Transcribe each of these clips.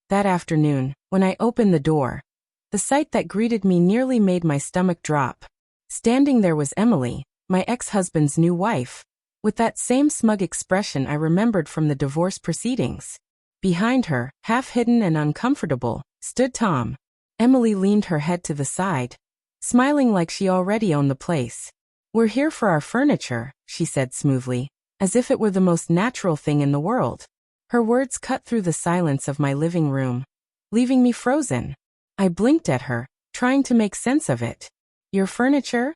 That afternoon, when I opened the door, the sight that greeted me nearly made my stomach drop. Standing there was Emily, my ex-husband's new wife, with that same smug expression I remembered from the divorce proceedings. Behind her, half hidden and uncomfortable, stood Tom. Emily leaned her head to the side, smiling like she already owned the place. "We're here for our furniture," she said smoothly, as if it were the most natural thing in the world. Her words cut through the silence of my living room, leaving me frozen. I blinked at her, trying to make sense of it. "Your furniture?"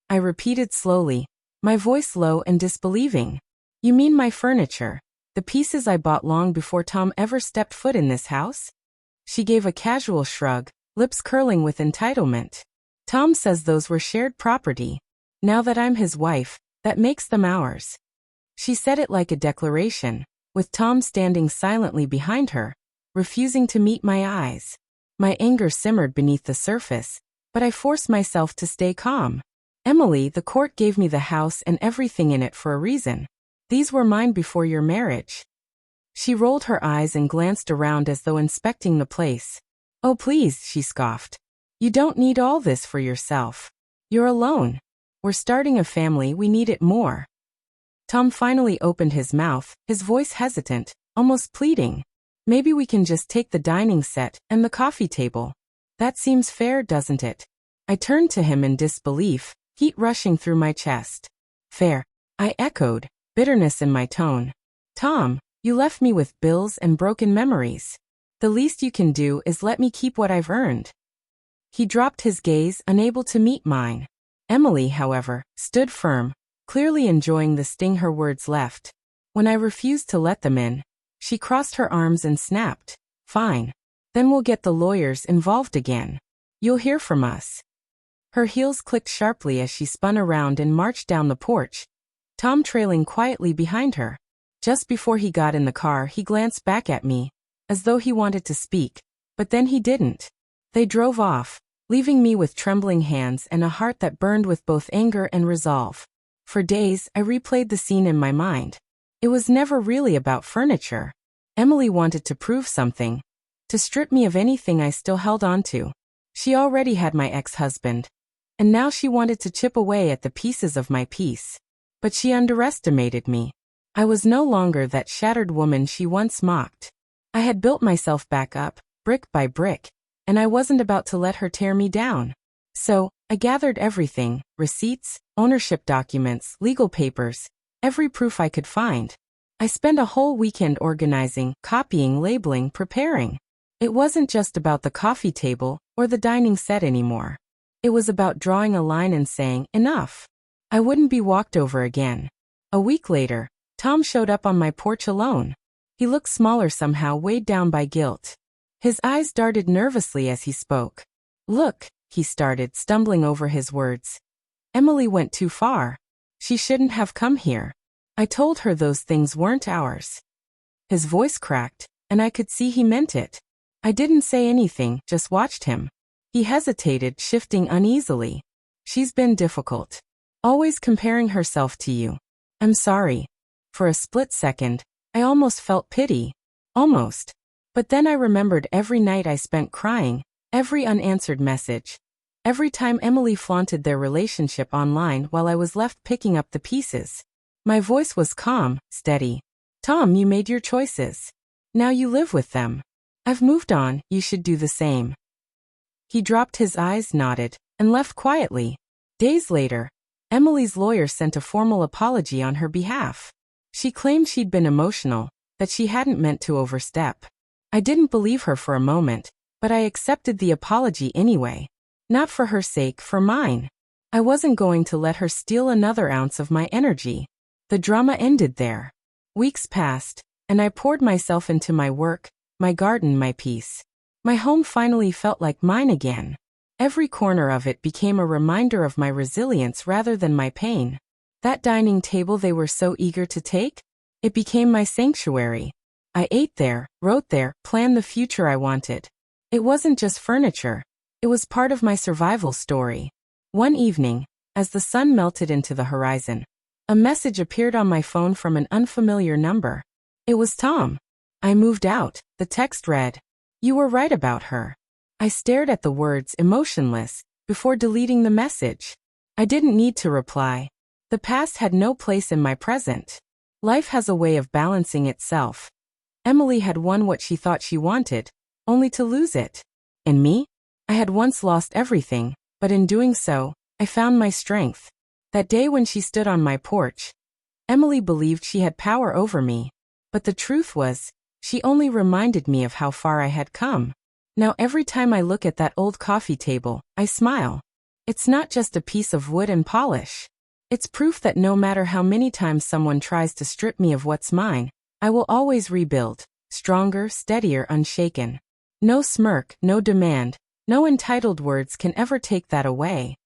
I repeated slowly, my voice low and disbelieving. "You mean my furniture, the pieces I bought long before Tom ever stepped foot in this house?" She gave a casual shrug, lips curling with entitlement. "Tom says those were shared property. Now that I'm his wife, that makes them ours." She said it like a declaration, with Tom standing silently behind her, refusing to meet my eyes. My anger simmered beneath the surface, but I forced myself to stay calm. "Emily, the court gave me the house and everything in it for a reason. These were mine before your marriage." She rolled her eyes and glanced around as though inspecting the place. "Oh please," she scoffed. "You don't need all this for yourself. You're alone. We're starting a family, we need it more." Tom finally opened his mouth, his voice hesitant, almost pleading. "Maybe we can just take the dining set and the coffee table. That seems fair, doesn't it?" I turned to him in disbelief, heat rushing through my chest. "Fair," I echoed, bitterness in my tone. "Tom, you left me with bills and broken memories. The least you can do is let me keep what I've earned." He dropped his gaze, unable to meet mine. Emily, however, stood firm, clearly enjoying the sting her words left. When I refused to let them in, she crossed her arms and snapped, "Fine. Then we'll get the lawyers involved again. You'll hear from us." Her heels clicked sharply as she spun around and marched down the porch, Tom trailing quietly behind her. Just before he got in the car, he glanced back at me, as though he wanted to speak, but then he didn't. They drove off, leaving me with trembling hands and a heart that burned with both anger and resolve. For days, I replayed the scene in my mind. It was never really about furniture. Emily wanted to prove something, to strip me of anything I still held on to. She already had my ex-husband, and now she wanted to chip away at the pieces of my peace. But she underestimated me. I was no longer that shattered woman she once mocked. I had built myself back up, brick by brick, and I wasn't about to let her tear me down. So, I gathered everything, receipts, ownership documents, legal papers, every proof I could find. I spent a whole weekend organizing, copying, labeling, preparing. It wasn't just about the coffee table or the dining set anymore. It was about drawing a line and saying, enough. I wouldn't be walked over again. A week later, Tom showed up on my porch alone. He looked smaller somehow, weighed down by guilt. His eyes darted nervously as he spoke. "Look," he started, stumbling over his words. "Emily went too far. She shouldn't have come here. I told her those things weren't ours." His voice cracked, and I could see he meant it. I didn't say anything, just watched him. He hesitated, shifting uneasily. "She's been difficult. Always comparing herself to you. I'm sorry." For a split second, I almost felt pity. Almost. But then I remembered every night I spent crying, every unanswered message, every time Emily flaunted their relationship online while I was left picking up the pieces. My voice was calm, steady. "Tom, you made your choices. Now you live with them. I've moved on, you should do the same." He dropped his eyes, nodded, and left quietly. Days later, Emily's lawyer sent a formal apology on her behalf. She claimed she'd been emotional, that she hadn't meant to overstep. I didn't believe her for a moment, but I accepted the apology anyway. Not for her sake, for mine. I wasn't going to let her steal another ounce of my energy. The drama ended there. Weeks passed, and I poured myself into my work, my garden, my peace. My home finally felt like mine again. Every corner of it became a reminder of my resilience rather than my pain. That dining table they were so eager to take? It became my sanctuary. I ate there, wrote there, planned the future I wanted. It wasn't just furniture. It was part of my survival story. One evening, as the sun melted into the horizon, a message appeared on my phone from an unfamiliar number. It was Tom. I moved out, the text read. You were right about her. I stared at the words, emotionless, before deleting the message. I didn't need to reply. The past had no place in my present. Life has a way of balancing itself. Emily had won what she thought she wanted, only to lose it. And me? I had once lost everything, but in doing so, I found my strength. That day when she stood on my porch, Emily believed she had power over me. But the truth was, she only reminded me of how far I had come. Now every time I look at that old coffee table, I smile. It's not just a piece of wood and polish. It's proof that no matter how many times someone tries to strip me of what's mine, I will always rebuild, stronger, steadier, unshaken. No smirk, no demand, no entitled words can ever take that away.